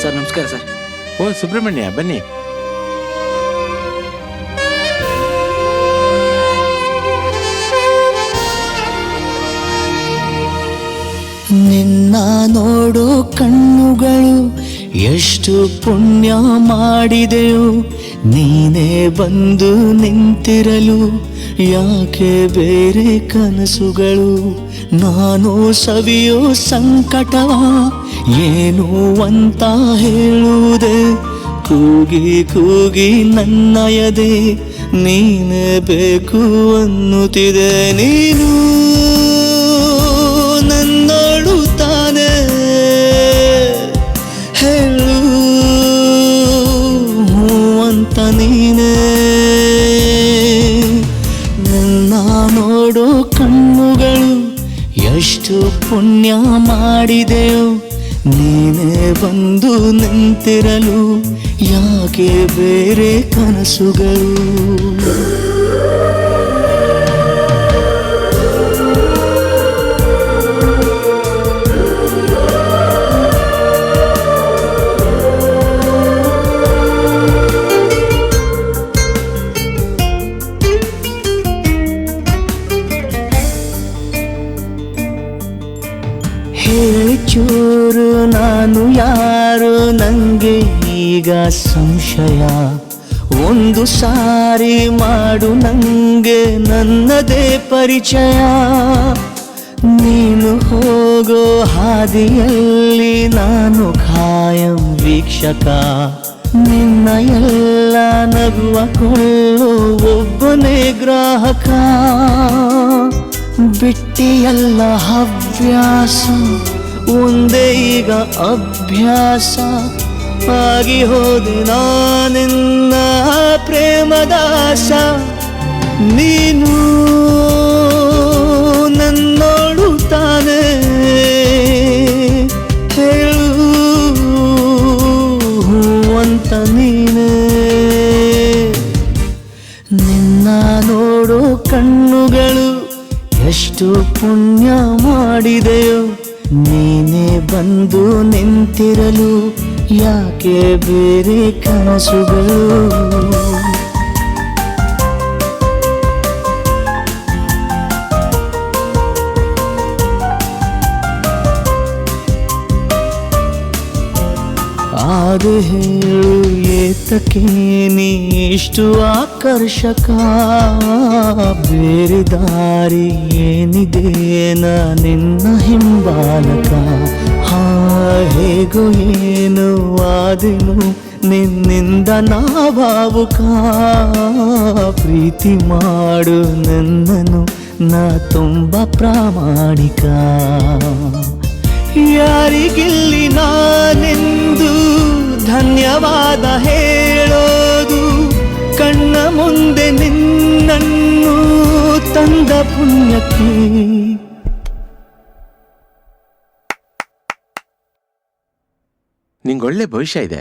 Sir ನಮಸ್ಕಾರ sir. ಓ ಸುಬ್ರಹ್ಮಣ್ಯ, ಬನ್ನಿ. ನಿನ್ನ ನೋಡೋ ಕಣ್ಣುಗಳು ಎಷ್ಟು ಪುಣ್ಯ ಮಾಡಿದೆಯೋ, ನೀನೇ ಬಂದು ನಿಂತಿರಲು ಯಾಕೆ ಬೇರೆ ಕನಸುಗಳು. ನಾನು ಸವಿಯೋ ಸಂಕಟವ ಏನು ಅಂತ ಹೇಳುವುದೇ, ಕೂಗಿ ಕೂಗಿ ನನ್ನಯದೆ ನೀನೇ ಬೇಕು ಅನ್ನುತ್ತಿದೆ. ನೀನು ನನ್ನೋಡು ತಾನೆ ಹೇಳು ಅಂತ ನೀನೇ. ನನ್ನ ನೋಡೋ ಕಣ್ಣುಗಳು ಎಷ್ಟು ಪುಣ್ಯ ಮಾಡಿದೆಯೋ, ನೀನೇ ಬಂದು ನಿಂತಿರಲು ಯಾಕೆ ಬೇರೆ ಕನಸುಗಳು. ಹೇಳಿ ಚೂರು ನಾನು ಯಾರು, ನಂಗೆ ಈಗ ಸಂಶಯ. ಒಂದು ಸಾರಿ ಮಾಡು ನಂಗೆ ನನ್ನದೇ ಪರಿಚಯ. ನೀನು ಹೋಗೋ ಹಾದಿಯಲ್ಲಿ ನಾನು ಖಾಯಂ ವೀಕ್ಷಕ. ನಿನ್ನ ಎಲ್ಲ ನಗುವ ಕೊಳ್ಳೋ ಒಬ್ಬನೇ ಗ್ರಾಹಕ. ಬಿಟ್ಟಿಯಲ್ಲ ಹವ್ಯಾಸ, ಒಂದೇ ಈಗ ಅಭ್ಯಾಸ. ಆಗಿ ಹೋದೆ ನಾನಿನ್ನ ಪ್ರೇಮದಾಸ. ನೀನು ನನ್ನೋಡು ತಾನೆ ಹೇಳು ಅಂತ ನೀನೇ. ನಿನ್ನ ನೋಡೋ ಕಣ್ಣುಗಳು ಎಷ್ಟು ಪುಣ್ಯ ಮಾಡಿದೆಯೋ, ನೀನೇ ಬಂದು ನಿಂತಿರಲು ಯಾಕೆ ಬೇರೆ ಕನಸುಗಳು. ಆಗ ಹೇಳು ಏತಕ್ಕೆ ನೀ ಇಷ್ಟು ಆಕರ್ಷಕ. ಬೇರೆ ದಾರಿ ಏನಿದೆ ನಿನ್ನ ಹಿಂಬಾಲಕ. ಹೇಗೋ ಏನು ಆದೆನು ನಿನ್ನಿಂದ ನಾ ಭಾವುಕ. ಪ್ರೀತಿ ಮಾಡು ನನ್ನನು ನಾ ತುಂಬ ಪ್ರಾಮಾಣಿಕ. ಯಾರಿಗಿಲ್ಲಿ ನಾನೆಂದು ಧನ್ಯವಾದ ಹೇಳೋದು, ಕಣ್ಣ ಮುಂದೆ ನಿನ್ನನ್ನು ತಂದ ಪುಣ್ಯಕ್ಕೆ. ನಿಂಗೊಳ್ಳೆ ಭವಿಷ್ಯ ಇದೆ.